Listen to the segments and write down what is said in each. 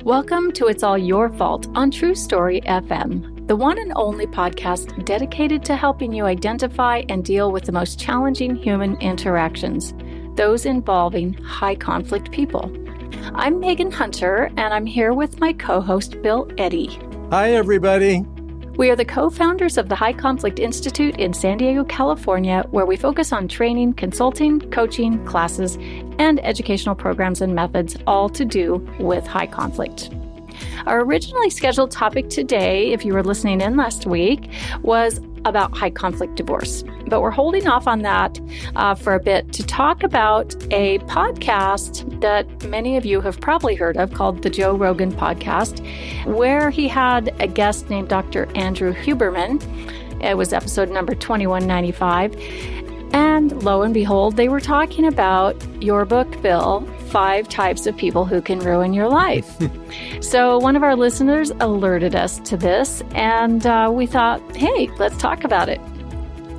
Welcome to It's All Your Fault on True Story FM, the one and only podcast dedicated to helping you identify and deal with the most challenging human interactions, those involving high conflict people. I'm Megan Hunter, and I'm here with my co-host, Bill Eddy. Hi, everybody. We are the co-founders of the High Conflict Institute in San Diego, California, where we focus on training, consulting, coaching, classes, and educational programs and methods, all to do with high conflict. Our originally scheduled topic today, if you were listening in last week, was about high conflict divorce. But we're holding off on that for a bit to talk about a podcast that many of you have probably heard of called the Joe Rogan Podcast, where he had a guest named Dr. Andrew Huberman. It was episode number 2195. And lo and behold, they were talking about your book, Bill, 5 Types of People Who Can Ruin Your Life. So one of our listeners alerted us to this, and we thought, hey, let's talk about it.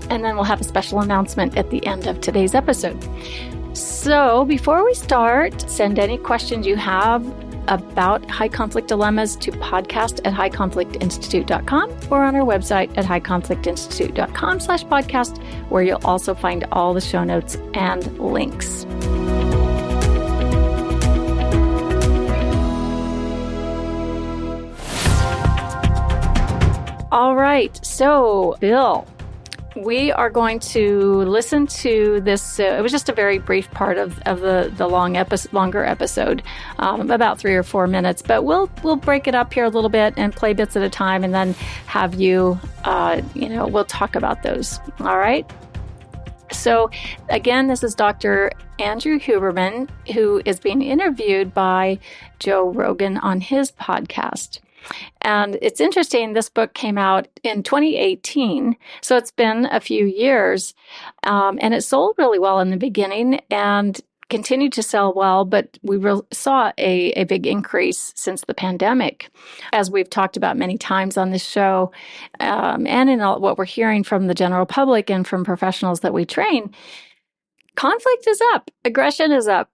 And then we'll have a special announcement at the end of today's episode. So before we start, send any questions you have about high conflict dilemmas to podcast@highconflictinstitute.com or on our website at highconflictinstitute.com/podcast, where you'll also find all the show notes and links. All right. So, Bill, we are going to listen to this. It was just a very brief part of the longer episode, about 3 or 4 minutes. But we'll break it up here a little bit and play bits at a time, and then have you, we'll talk about those. All right. So again, this is Dr. Andrew Huberman, who is being interviewed by Joe Rogan on his podcast. And it's interesting, this book came out in 2018, so it's been a few years, and it sold really well in the beginning and continued to sell well, but we saw a big increase since the pandemic, as we've talked about many times on this show, and in what we're hearing from the general public and from professionals that we train. Conflict is up, aggression is up.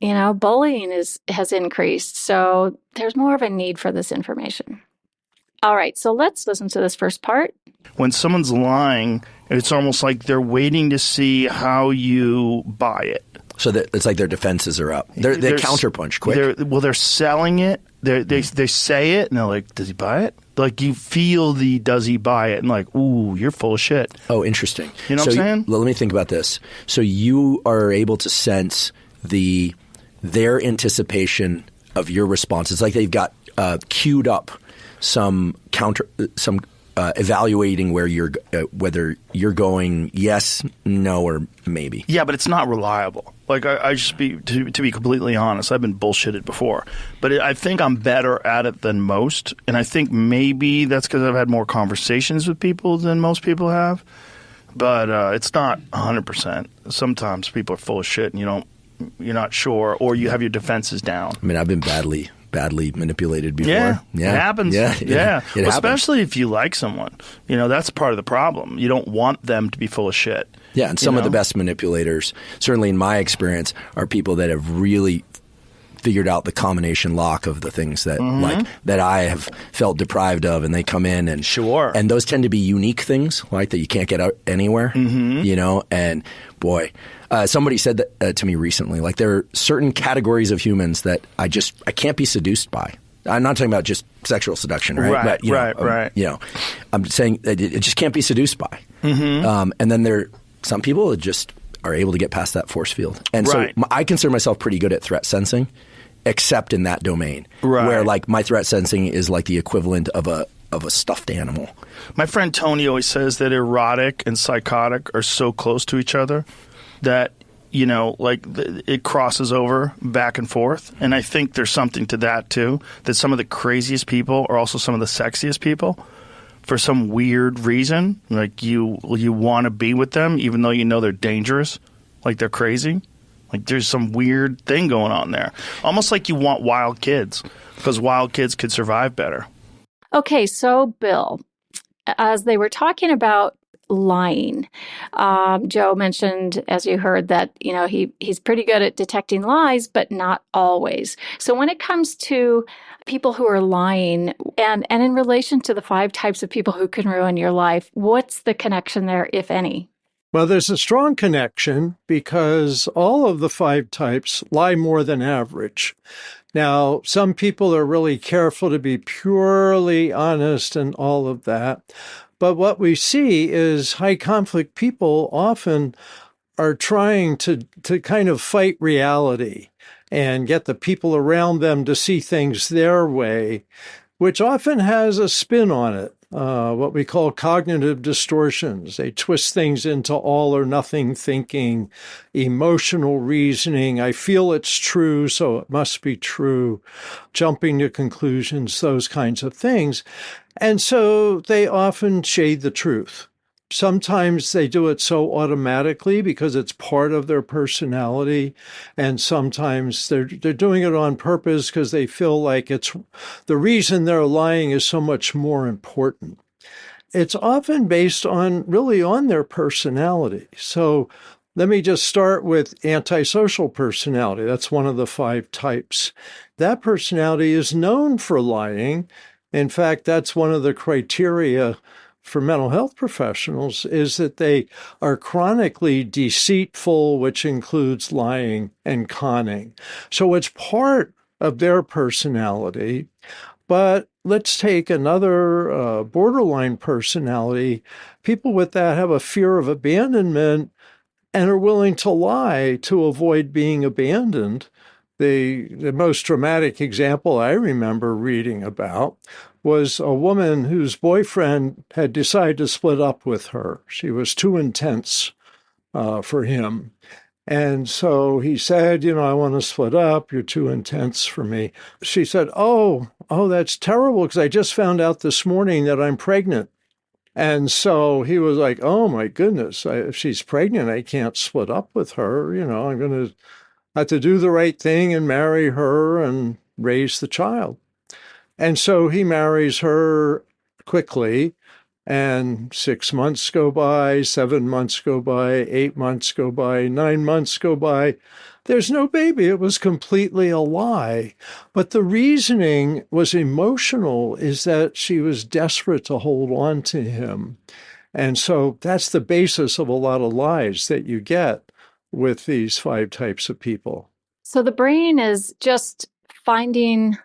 Bullying has increased, so there's more of a need for this information. All right, so let's listen to this first part. When someone's lying, it's almost like they're waiting to see how you buy it. So that it's like their defenses are up. They counterpunch quick. They're selling it. They say it, and they're like, does he buy it? Like, you feel the does he buy it, and like, ooh, you're full of shit. Oh, interesting. You know what I'm saying? Let me think about this. So you are able to sense their anticipation of your response. It's like they've got queued up some evaluating whether you're going yes, no, or maybe. Yeah, but it's not reliable. Like, I just to be completely honest, I've been bullshitted before, but I think I'm better at it than most, and I think maybe that's because I've had more conversations with people than most people have. But it's not 100%. Sometimes people are full of shit, and you're not sure, or you have your defenses down. I mean, I've been badly manipulated before. Yeah. It happens. Yeah. Well, especially if you like someone. That's part of the problem. You don't want them to be full of shit. Yeah, and some of the best manipulators, certainly in my experience, are people that have really figured out the combination lock of the things that that I have felt deprived of, and they come in and sure. And those tend to be unique things, like that you can't get out anywhere. And boy, somebody said that to me recently. Like, there are certain categories of humans that I can't be seduced by. I'm not talking about just sexual seduction, right? Right. I'm saying that it just can't be seduced by. And then there are some people that just are able to get past that force field. And so I consider myself pretty good at threat sensing, except in that domain, where like my threat sensing is like the equivalent of a stuffed animal. My friend Tony always says that erotic and psychotic are so close to each other that it crosses over back and forth. And I think there's something to that too, that some of the craziest people are also some of the sexiest people. For some weird reason, like you want to be with them even though they're dangerous, like they're crazy. Like, there's some weird thing going on there. Almost like you want wild kids, because wild kids could survive better. Okay, so Bill, as they were talking about lying. Joe mentioned, as you heard, that he's pretty good at detecting lies, but not always. So when it comes to people who are lying, and in relation to the 5 types of people who can ruin your life, what's the connection there, if any? Well, there's a strong connection because all of the 5 types lie more than average. Now, some people are really careful to be purely honest and all of that. But what we see is high conflict people often are trying to kind of fight reality and get the people around them to see things their way, which often has a spin on it, what we call cognitive distortions. They twist things into all or nothing thinking, emotional reasoning. I feel it's true, so it must be true, jumping to conclusions, those kinds of things. And so they often shade the truth. Sometimes they do it so automatically because it's part of their personality. And sometimes they're doing it on purpose because they feel like it's the reason they're lying is so much more important. It's often based on their personality. So let me just start with antisocial personality. That's one of the 5 types. That personality is known for lying. In fact, that's one of the criteria for mental health professionals is that they are chronically deceitful, which includes lying and conning. So it's part of their personality. But let's take another borderline personality. People with that have a fear of abandonment and are willing to lie to avoid being abandoned. The most dramatic example I remember reading about was a woman whose boyfriend had decided to split up with her. She was too intense for him. And so he said, I want to split up. You're too intense for me. She said, oh, that's terrible because I just found out this morning that I'm pregnant. And so he was like, oh, my goodness, if she's pregnant, I can't split up with her. I'm going to have to do the right thing and marry her and raise the child. And so he marries her quickly, and 6 months go by, 7 months go by, 8 months go by, 9 months go by. There's no baby. It was completely a lie. But the reasoning was emotional, is that she was desperate to hold on to him. And so that's the basis of a lot of lies that you get with these 5 types of people. So the brain is just finding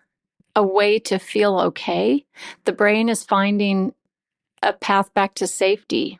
a way to feel okay. The brain is finding a path back to safety,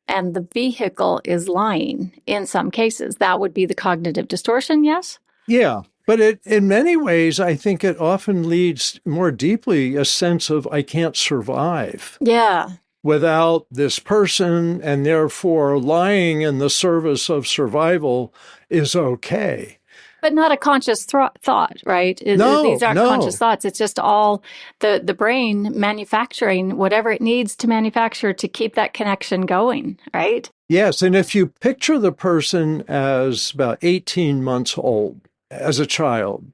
and the vehicle is lying in some cases. That would be the cognitive distortion, yes? Yeah, but in many ways, I think it often leads more deeply a sense of I can't survive. Yeah. Without this person, and therefore lying in the service of survival is okay. But not a conscious thought, right? No, these aren't no. conscious thoughts. It's just all the brain manufacturing whatever it needs to manufacture to keep that connection going, right? Yes, and if you picture the person as about 18 months old, as a child,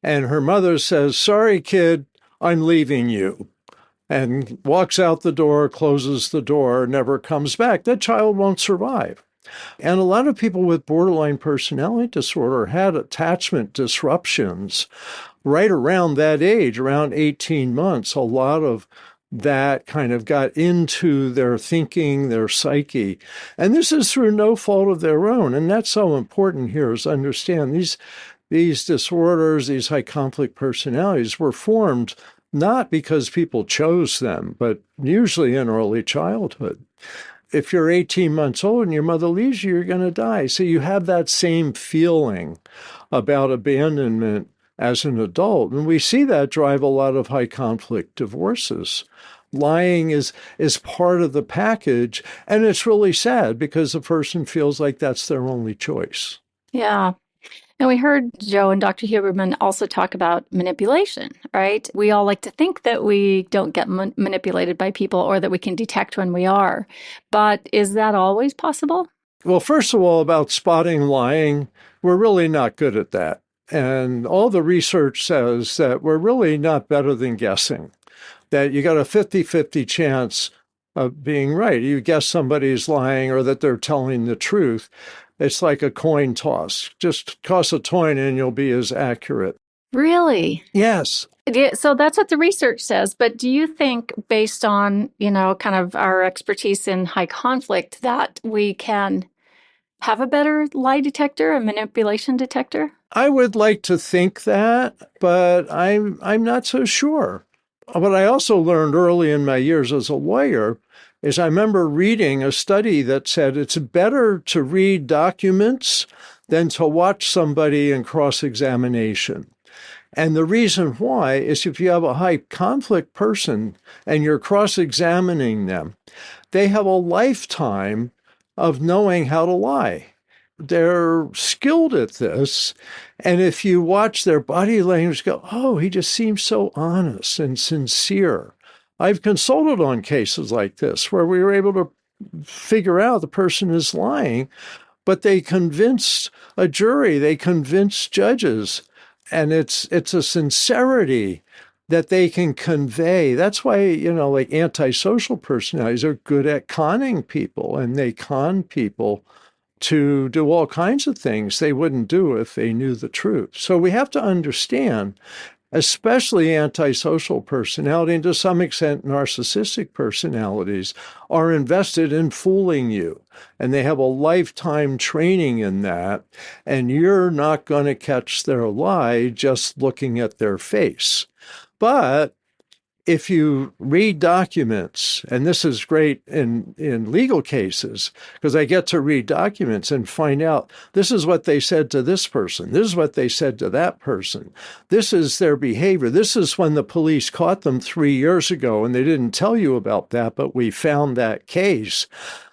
and her mother says, sorry, kid, I'm leaving you, and walks out the door, closes the door, never comes back, that child won't survive. And a lot of people with borderline personality disorder had attachment disruptions right around that age, around 18 months. A lot of that kind of got into their thinking, their psyche. And this is through no fault of their own. And that's so important here, is understand these disorders, these high conflict personalities were formed not because people chose them, but usually in early childhood. If you're 18 months old and your mother leaves you, you're going to die. So you have that same feeling about abandonment as an adult. And we see that drive a lot of high conflict divorces. Lying is part of the package. And it's really sad because the person feels like that's their only choice. Yeah. And we heard Joe and Dr. Huberman also talk about manipulation, right? We all like to think that we don't get manipulated by people or that we can detect when we are. But is that always possible? Well, first of all, about spotting lying, we're really not good at that. And all the research says that we're really not better than guessing, that you got a 50-50 chance of being right. You guess somebody's lying or that they're telling the truth. It's like a coin toss. Just toss a coin and you'll be as accurate. Really? Yes. So that's what the research says. But do you think, based on, kind of our expertise in high conflict, that we can have a better lie detector, a manipulation detector? I would like to think that, but I'm not so sure. What I also learned early in my years as a lawyer is I remember reading a study that said it's better to read documents than to watch somebody in cross-examination. And the reason why is if you have a high conflict person and you're cross-examining them, they have a lifetime of knowing how to lie. They're skilled at this. And if you watch their body language, go, oh, he just seems so honest and sincere. I've consulted on cases like this where we were able to figure out the person is lying, but they convinced a jury, they convinced judges. And it's a sincerity that they can convey. That's why, like antisocial personalities are good at conning people, and they con people to do all kinds of things they wouldn't do if they knew the truth. So we have to understand, especially antisocial personality and to some extent narcissistic personalities are invested in fooling you. And they have a lifetime training in that. And you're not going to catch their lie just looking at their face. But if you read documents, and this is great in legal cases, because I get to read documents and find out this is what they said to this person. This is what they said to that person. This is their behavior. This is when the police caught them 3 years ago, and they didn't tell you about that, but we found that case.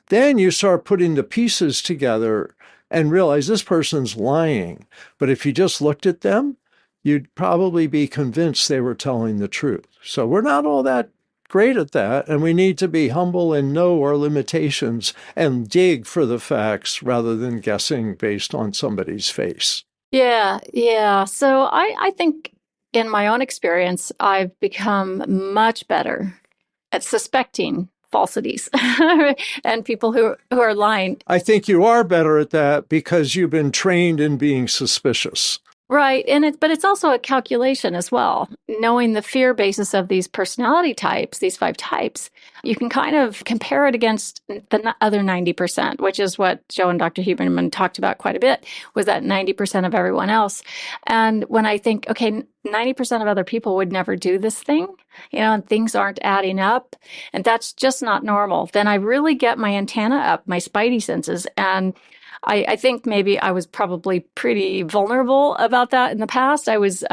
Then you start putting the pieces together and realize this person's lying. But if you just looked at them, you'd probably be convinced they were telling the truth. So we're not all that great at that, and we need to be humble and know our limitations and dig for the facts rather than guessing based on somebody's face. Yeah. So I think in my own experience, I've become much better at suspecting falsities and people who are lying. I think you are better at that because you've been trained in being suspicious. Right. But it's also a calculation as well. Knowing the fear basis of these personality types, these 5 types, you can kind of compare it against the other 90%, which is what Joe and Dr. Huberman talked about quite a bit, was that 90% of everyone else. And when I think, okay, 90% of other people would never do this thing, and things aren't adding up, and that's just not normal, then I really get my antenna up, my Spidey senses, and I think maybe I was probably pretty vulnerable about that in the past. I was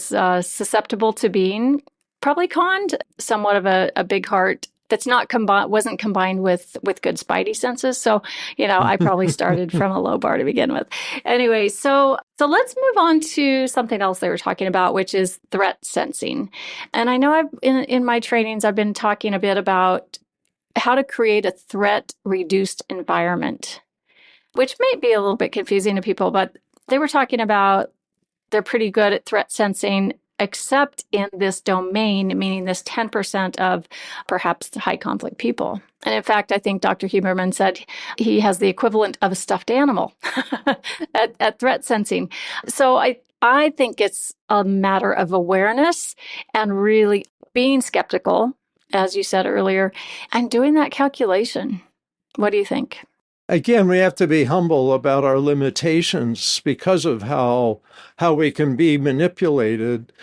susceptible to being probably conned, somewhat of a big heart that's wasn't combined with good Spidey senses. So, I probably started from a low bar to begin with. Anyway, so let's move on to something else they were talking about, which is threat sensing. And I know in my trainings, I've been talking a bit about how to create a threat reduced environment, which may be a little bit confusing to people, but they were talking about they're pretty good at threat sensing, except in this domain, meaning this 10% of perhaps the high conflict people. And in fact, I think Dr. Huberman said he has the equivalent of a stuffed animal at threat sensing. So I think it's a matter of awareness and really being skeptical, as you said earlier, and doing that calculation. What do you think? Again, we have to be humble about our limitations because of how we can be manipulated.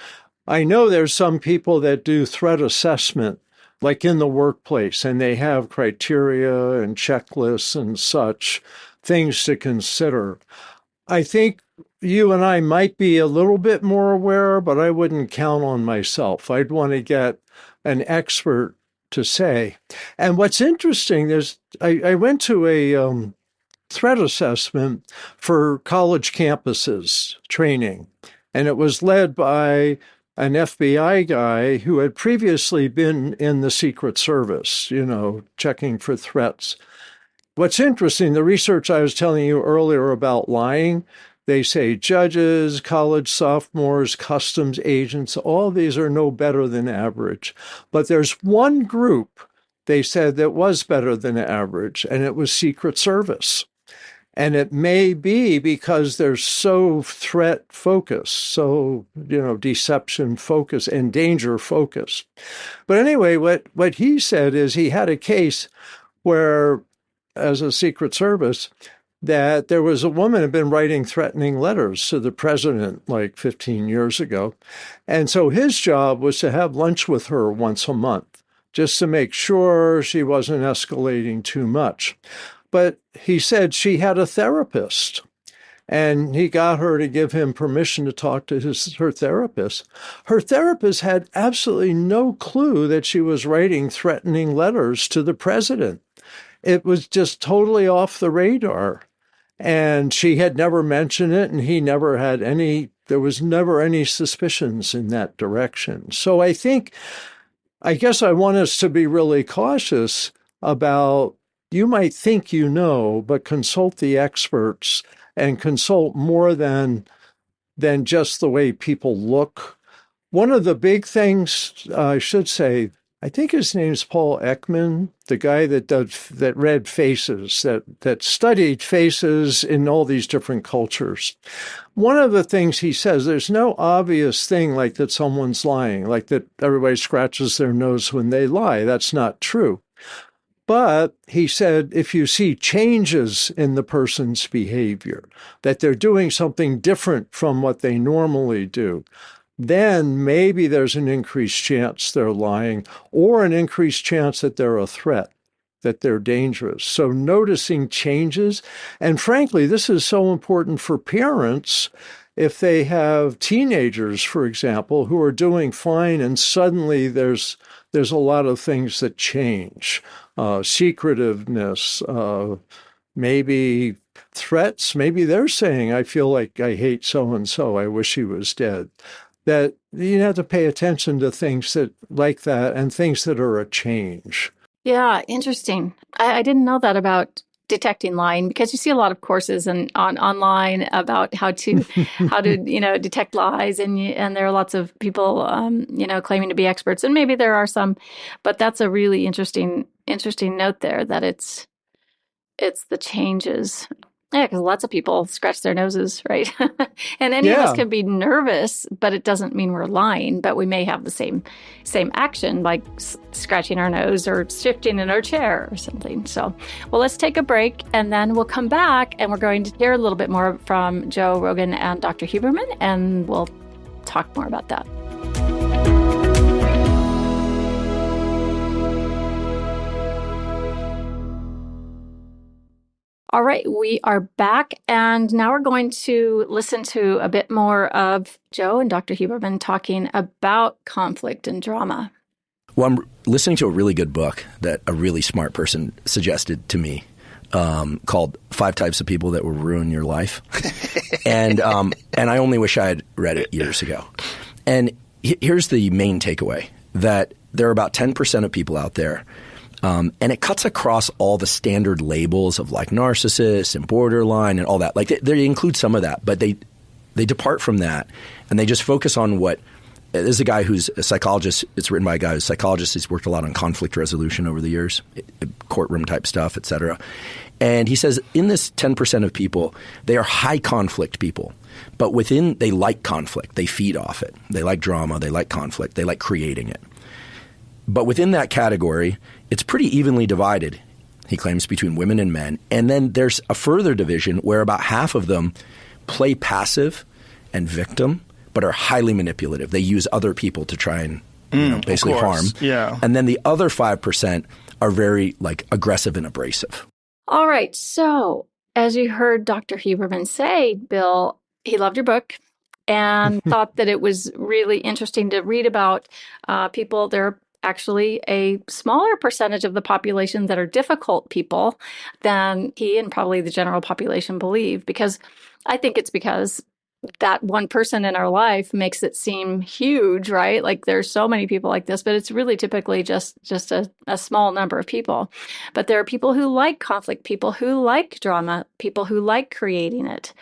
I know there's some people that do threat assessment, like in the workplace, and they have criteria and checklists and such, things to consider. I think you and I might be a little bit more aware, but I wouldn't count on myself. I'd want to get an expert to say. And what's interesting is I went to a threat assessment for college campuses training, and it was led by an FBI guy who had previously been in the Secret Service, checking for threats. What's interesting, the research I was telling you earlier about lying, they say judges, college sophomores, customs agents, all these are no better than average. But there's one group they said that was better than average, and it was Secret Service. And it may be because they're so threat focused, so, deception focused and danger focused. But anyway, what he said is he had a case where, as a Secret Service, that there was a woman who had been writing threatening letters to the president like 15 years ago. And so his job was to have lunch with her once a month, just to make sure she wasn't escalating too much. But he said she had a therapist, and he got her to give him permission to talk to her therapist. Her therapist had absolutely no clue that she was writing threatening letters to the president. It was just totally off the radar. And she had never mentioned it, and he never had there was never any suspicions in that direction. So I guess I want us to be really cautious about, you might think but consult the experts and consult more than just the way people look. One of the big things, I should say, I think his name's Paul Ekman, the guy that read faces, that studied faces in all these different cultures. One of the things he says, there's no obvious thing like that someone's lying, like that everybody scratches their nose when they lie. That's not true. But he said, if you see changes in the person's behavior, that they're doing something different from what they normally do, then maybe there's an increased chance they're lying, or an increased chance that they're a threat, that they're dangerous. So noticing changes, and frankly, this is so important for parents if they have teenagers, for example, who are doing fine, and suddenly there's a lot of things that change. Secretiveness, maybe threats, maybe they're saying, I feel like I hate so-and-so, I wish he was dead. That you have to pay attention to things like that and things that are a change. Yeah, interesting. I didn't know that about detecting lying, because you see a lot of courses online about how to detect lies, and there are lots of people claiming to be experts, and maybe there are some, but that's a really interesting note there, that it's the changes. Yeah, because lots of people scratch their noses, right? And any of us can be nervous, but it doesn't mean we're lying. But we may have the same action, like scratching our nose or shifting in our chair or something. So, well, let's take a break, and then we'll come back, and we're going to hear a little bit more from Joe Rogan and Dr. Huberman, and we'll talk more about that. All right, we are back, and now we're going to listen to a bit more of Joe and Dr. Huberman talking about conflict and drama. Well, I'm listening to a really good book that a really smart person suggested to me called 5 Types of People That Will Ruin Your Life. and I only wish I had read it years ago. And here's the main takeaway, that there are about 10% of people out there, and it cuts across all the standard labels of like narcissist and borderline and all that. Like they include some of that, but they depart from that, and they just focus on what – there's a guy who's a psychologist. It's written by a guy who's a psychologist. He's worked a lot on conflict resolution over the years, courtroom type stuff, et cetera. And he says in this 10% of people, they are high conflict people. But they like conflict. They feed off it. They like drama. They like conflict. They like creating it. But within that category, it's pretty evenly divided, he claims, between women and men. And then there's a further division where about half of them play passive and victim, but are highly manipulative. They use other people to try and basically harm. Yeah. And then the other 5% are very aggressive and abrasive. All right. So as you heard Dr. Huberman say, Bill, he loved your book and thought that it was really interesting to read about people. There are actually a smaller percentage of the population that are difficult people than he and probably the general population believe, because I think it's because that one person in our life makes it seem huge, right? Like there's so many people like this, but it's really typically just a small number of people. But there are people who like conflict, people who like drama, people who like creating it.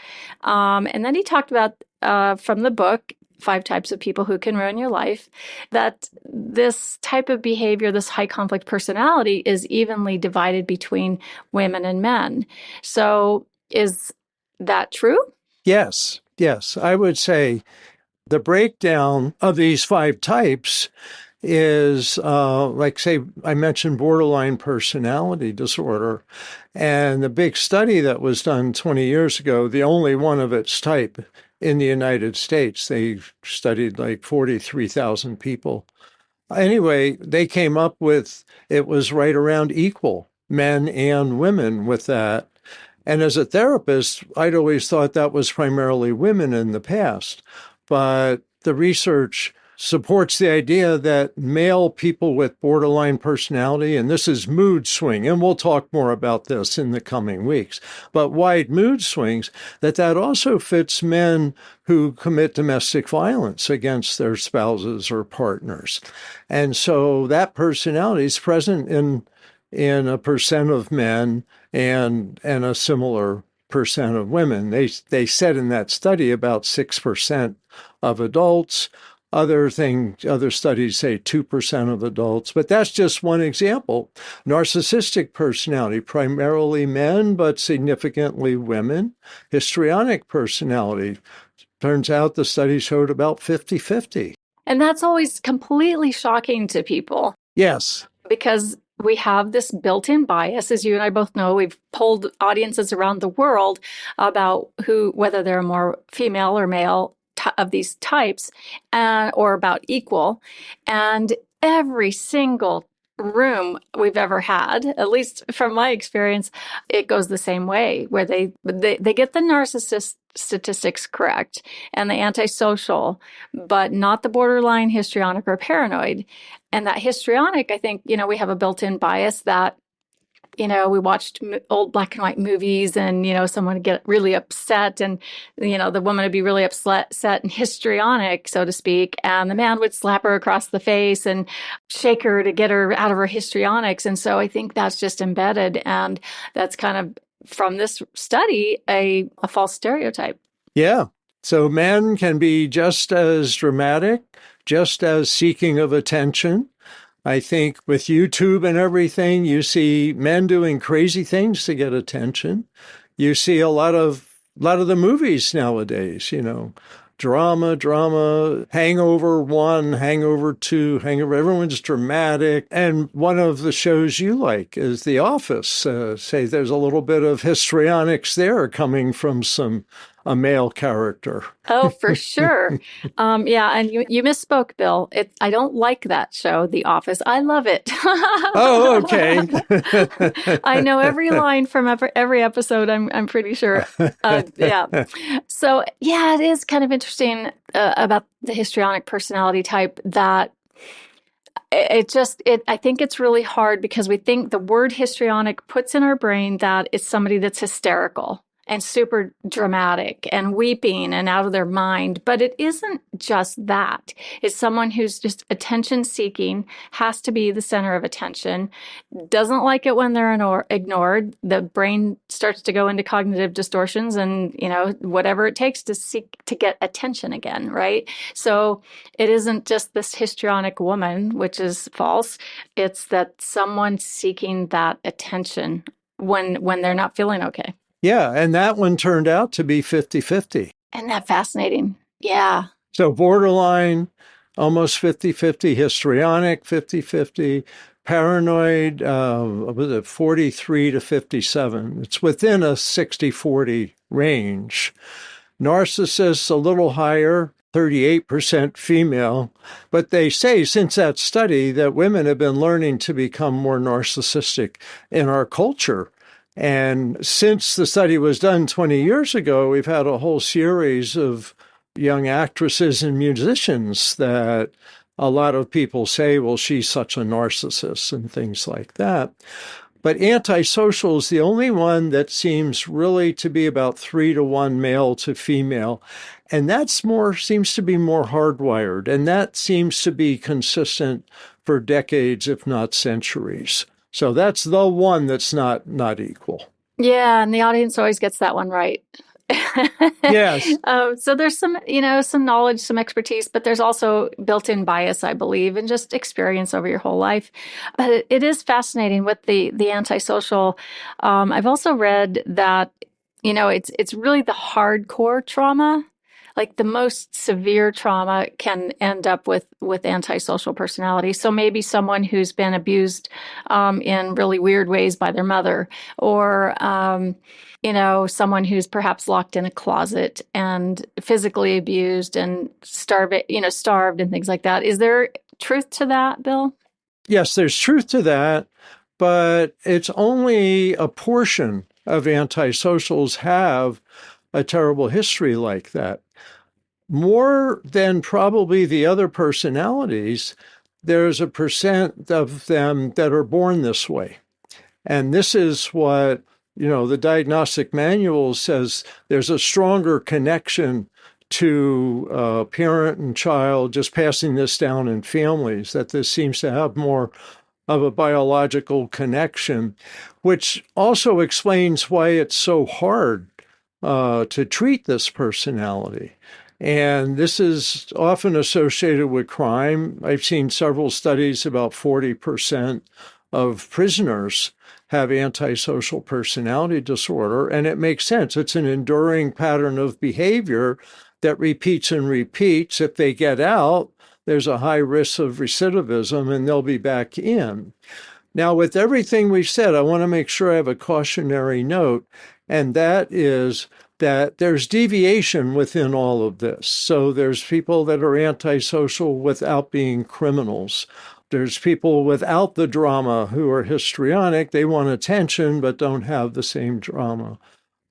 And then he talked about from the book five types of people who can ruin your life, that this type of behavior, this high conflict personality, is evenly divided between women and men. So is that true? Yes. Yes. I would say the breakdown of these five types is like, say, I mentioned borderline personality disorder. And the big study that was done 20 years ago, the only one of its type in the United States, they studied like 43,000 people. Anyway, they came up with it was right around equal, men and women with that. And as a therapist, I'd always thought that was primarily women in the past. But the research supports the idea that male people with borderline personality, and this is mood swing, and we'll talk more about this in the coming weeks, but wide mood swings, that also fits men who commit domestic violence against their spouses or partners. And so that personality is present in a percent of men and a similar percent of women. They said in that study about 6% of adults. Other studies say 2% of adults, but that's just one example. Narcissistic personality, primarily men, but significantly women. Histrionic personality, turns out the study showed about 50-50. And that's always completely shocking to people. Yes. Because we have this built-in bias, as you and I both know. We've polled audiences around the world about whether they're more female or male of these types, or about equal. And every single room we've ever had, at least from my experience, it goes the same way, where they get the narcissist statistics correct and the antisocial, but not the borderline, histrionic, or paranoid. And that histrionic, I think, we have a built-in bias that, we watched old black and white movies, and, someone would get really upset, and, the woman would be really upset and histrionic, so to speak, and the man would slap her across the face and shake her to get her out of her histrionics. And so I think that's just embedded, and that's kind of, from this study, a false stereotype. Yeah. So men can be just as dramatic, just as seeking of attention. I think with YouTube and everything, you see men doing crazy things to get attention. You see a lot of the movies nowadays, drama, Hangover 1, Hangover 2, everyone's dramatic. And one of the shows you like is The Office. Say there's a little bit of histrionics there coming from a male character. Oh, for sure. Yeah, and you misspoke, Bill. I don't like that show, The Office. I love it. Oh, okay. I know every line from every episode, I'm pretty sure. Yeah. So, yeah, it is kind of interesting about the histrionic personality type, that I think it's really hard, because we think the word histrionic puts in our brain that it's somebody that's hysterical and super dramatic and weeping and out of their mind. But it isn't just that. It's someone who's just attention seeking, has to be the center of attention, doesn't like it when they're ignored. The brain starts to go into cognitive distortions and, whatever it takes to get attention again, right? So it isn't just this histrionic woman, which is false. It's that someone seeking that attention when they're not feeling okay. Yeah, and that one turned out to be 50-50. Isn't that fascinating? Yeah. So borderline, almost 50-50, histrionic, 50-50, paranoid, was it 43 to 57? It's within a 60-40 range. Narcissists, a little higher, 38% female. But they say since that study that women have been learning to become more narcissistic in our culture. And since the study was done 20 years ago, we've had a whole series of young actresses and musicians that a lot of people say, well, she's such a narcissist and things like that. But antisocial is the only one that seems really to be about 3-to-1 male to female. And seems to be more hardwired. And that seems to be consistent for decades, if not centuries. So that's the one that's not equal. Yeah, and the audience always gets that one right. Yes. So there's some, some knowledge, some expertise, but there's also built-in bias, I believe, and just experience over your whole life. But it is fascinating with the antisocial. I've also read that, it's really the hardcore trauma. Like the most severe trauma can end up with antisocial personality. So maybe someone who's been abused in really weird ways by their mother, or someone who's perhaps locked in a closet and physically abused and starved and things like that. Is there truth to that, Bill? Yes, there's truth to that, but it's only a portion of antisocials have a terrible history like that. More than probably the other personalities, there's a percent of them that are born this way. And this is what, the diagnostic manual says there's a stronger connection to parent and child, just passing this down in families, that this seems to have more of a biological connection, which also explains why it's so hard to treat this personality. And this is often associated with crime. I've seen several studies, about 40% of prisoners have antisocial personality disorder, and it makes sense. It's an enduring pattern of behavior that repeats and repeats. If they get out, there's a high risk of recidivism, and they'll be back in. Now, with everything we've said, I want to make sure I have a cautionary note, and that is that there's deviation within all of this. So there's people that are antisocial without being criminals. There's people without the drama who are histrionic. They want attention but don't have the same drama.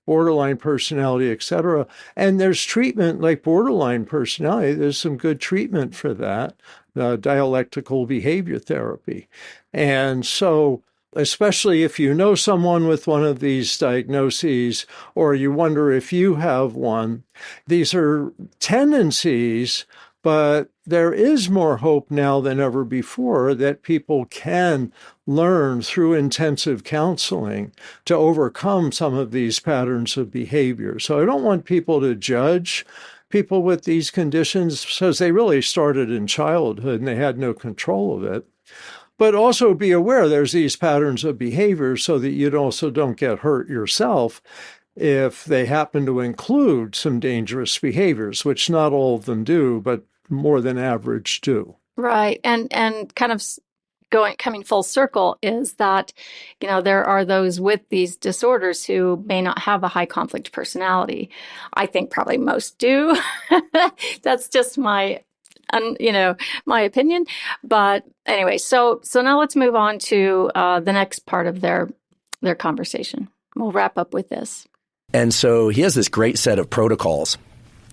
Borderline personality, etc. And there's treatment like borderline personality. There's some good treatment for that, dialectical behavior therapy. And so especially if you know someone with one of these diagnoses, or you wonder if you have one, these are tendencies, but there is more hope now than ever before that people can learn through intensive counseling to overcome some of these patterns of behavior. So I don't want people to judge people with these conditions because they really started in childhood and they had no control of it. But also be aware there's these patterns of behavior so that you also don't get hurt yourself if they happen to include some dangerous behaviors, which not all of them do, but more than average do. Right. And kind of coming full circle is that, there are those with these disorders who may not have a high conflict personality. I think probably most do. That's just my opinion. But anyway, so now let's move on to the next part of their conversation. We'll wrap up with this. And so he has this great set of protocols.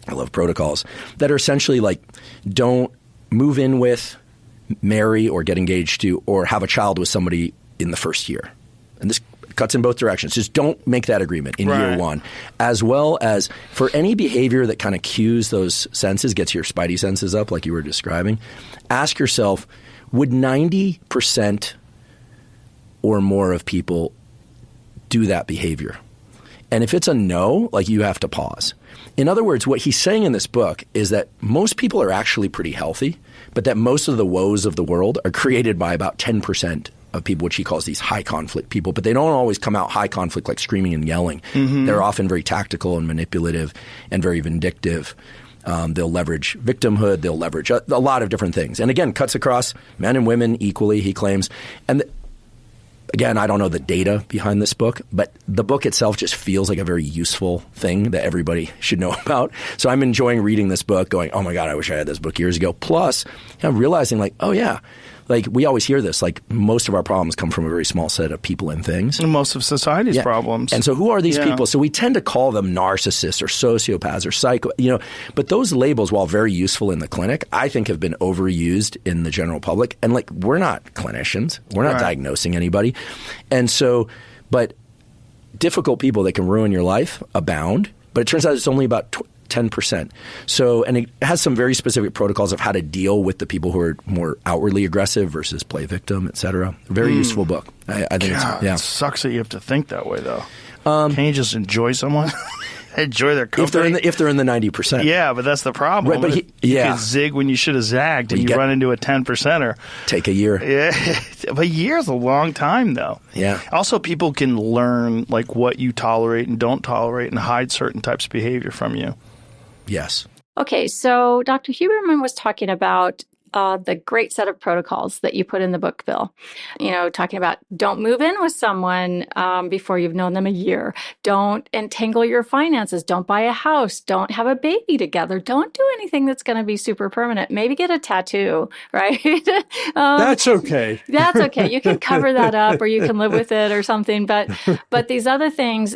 I love protocols that are essentially like, don't move in with, marry, or get engaged to, or have a child with somebody in the first year. And this cuts in both directions. Just don't make that agreement in year one. As well as for any behavior that kind of cues those senses, gets your Spidey senses up like you were describing, ask yourself, would 90% or more of people do that behavior? And if it's a no, like, you have to pause. In other words, what he's saying in this book is that most people are actually pretty healthy, but that most of the woes of the world are created by about 10% of people, which he calls these high conflict people. But they don't always come out high conflict like screaming and yelling. Mm-hmm. They're often very tactical and manipulative and very vindictive. They'll leverage victimhood. They'll leverage a lot of different things. And again, cuts across men and women equally, he claims. And again, I don't know the data behind this book, but the book itself just feels like a very useful thing that everybody should know about. So I'm enjoying reading this book going, oh my God, I wish I had this book years ago. Plus, realizing like, oh yeah, like we always hear this, like most of our problems come from a very small set of people and things. And most of society's problems. And so who are these people? So we tend to call them narcissists or sociopaths or psycho, but those labels, while very useful in the clinic, I think have been overused in the general public. And like, we're not clinicians. We're not diagnosing anybody. And so, but difficult people that can ruin your life abound. But it turns out it's only about 10%. So, and it has some very specific protocols of how to deal with the people who are more outwardly aggressive versus play victim, et cetera. Very useful book. I think it sucks that you have to think that way, though. Can you just enjoy someone? enjoy their company. If they're in the 90%. Yeah, but that's the problem. Right, but you could zig when you should have zagged, and you run into a 10%er. Take a year. Yeah, but a year is a long time, though. Yeah. Also, people can learn like what you tolerate and don't tolerate, and hide certain types of behavior from you. Yes. Okay, so Dr. Huberman was talking about the great set of protocols that you put in the book, Bill. Talking about don't move in with someone before you've known them a year. Don't entangle your finances. Don't buy a house. Don't have a baby together. Don't do anything that's going to be super permanent. Maybe get a tattoo, right? That's okay. That's okay. You can cover that up, or you can live with it or something. But these other things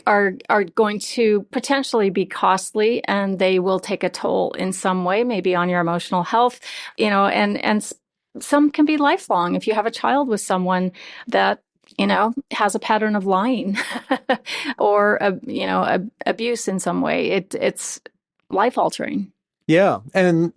are going to potentially be costly, and they will take a toll in some way, maybe on your emotional health, and some can be lifelong. If you have a child with someone that, has a pattern of lying or, abuse in some way, it's life altering. Yeah, and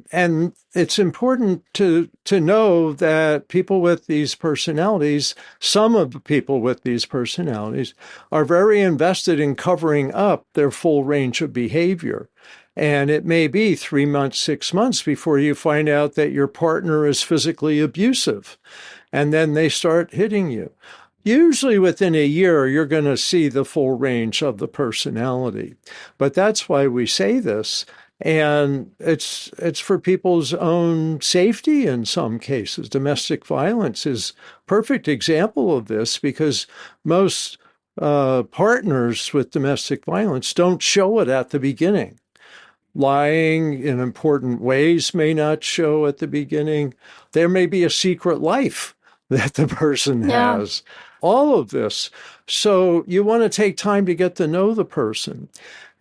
it's important to know that people with these personalities, some of the people with these personalities, are very invested in covering up their full range of behavior. And it may be 3 months, 6 months before you find out that your partner is physically abusive, and then they start hitting you. Usually within a year, you're going to see the full range of the personality. But that's why we say this. And it's for people's own safety in some cases. Domestic violence is a perfect example of this, because most partners with domestic violence don't show it at the beginning. Lying in important ways may not show at the beginning. There may be a secret life that the person has. All of this. So you want to take time to get to know the person.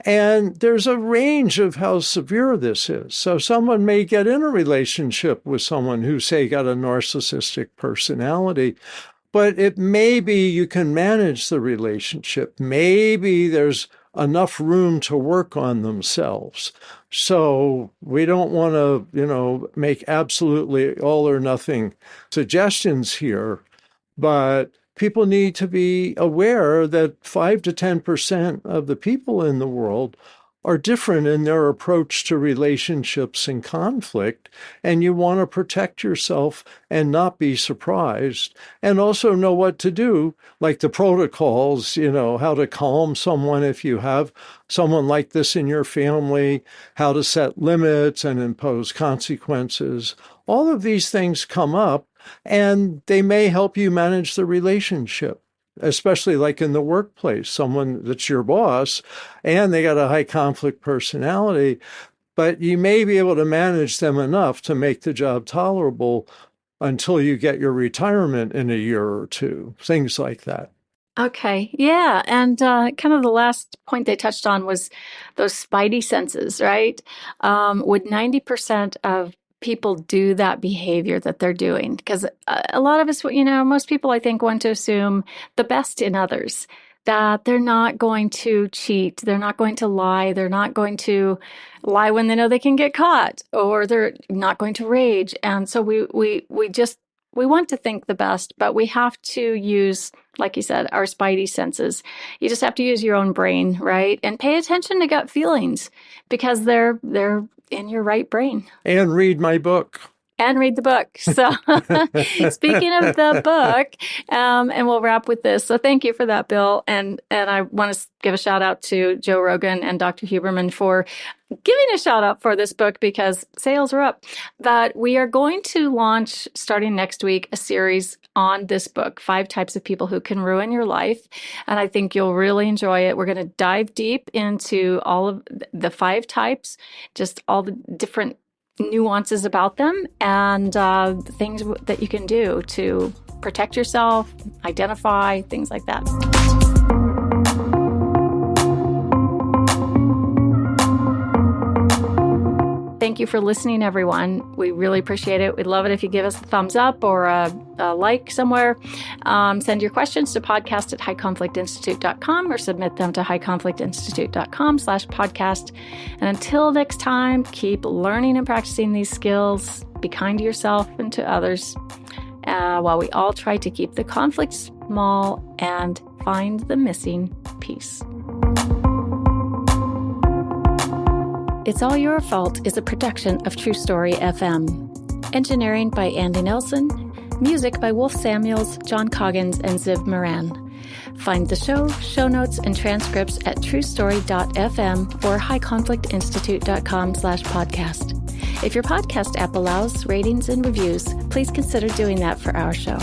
And there's a range of how severe this is. So someone may get in a relationship with someone who, say, got a narcissistic personality, but it may be you can manage the relationship. Maybe there's enough room to work on themselves. So we don't want to, make absolutely all or nothing suggestions here, but people need to be aware that 5 to 10% of the people in the world are different in their approach to relationships and conflict, and you want to protect yourself and not be surprised, and also know what to do, like the protocols, how to calm someone if you have someone like this in your family, how to set limits and impose consequences. All of these things come up, and they may help you manage the relationship, especially like in the workplace, someone that's your boss and they got a high conflict personality, but you may be able to manage them enough to make the job tolerable until you get your retirement in a year or two, things like that. Okay. Yeah. And kind of the last point they touched on was those Spidey senses, right? Would 90% of people do that behavior that they're doing? Because a lot of us, most people, I think, want to assume the best in others, that they're not going to cheat, they're not going to lie, they're not going to lie when they know they can get caught, or they're not going to rage. And so we want to think the best, but we have to use, like you said, our Spidey senses. You just have to use your own brain, right? And pay attention to gut feelings, because they're in your right brain. And read my book. And read the book. So speaking of the book, and we'll wrap with this. So thank you for that, Bill. And I want to give a shout out to Joe Rogan and Dr. Huberman for giving a shout out for this book, because sales are up. But we are going to launch, starting next week, a series on this book, 5 Types of People Who Can Ruin Your Life. And I think you'll really enjoy it. We're going to dive deep into all of the 5 types, just all the different nuances about them, and things that you can do to protect yourself, identify, things like that. Thank you for listening, everyone. We really appreciate it. We'd love it if you give us a thumbs up or a like somewhere. Send your questions to podcast@highconflictinstitute.com or submit them to highconflictinstitute.com/podcast. And until next time, keep learning and practicing these skills. Be kind to yourself and to others, while we all try to keep the conflict small and find the missing piece. It's All Your Fault is a production of True Story FM. Engineering by Andy Nelson. Music by Wolf Samuels, John Coggins, and Ziv Moran. Find the show notes, and transcripts at truestory.fm or highconflictinstitute.com/podcast. If your podcast app allows ratings and reviews, please consider doing that for our show.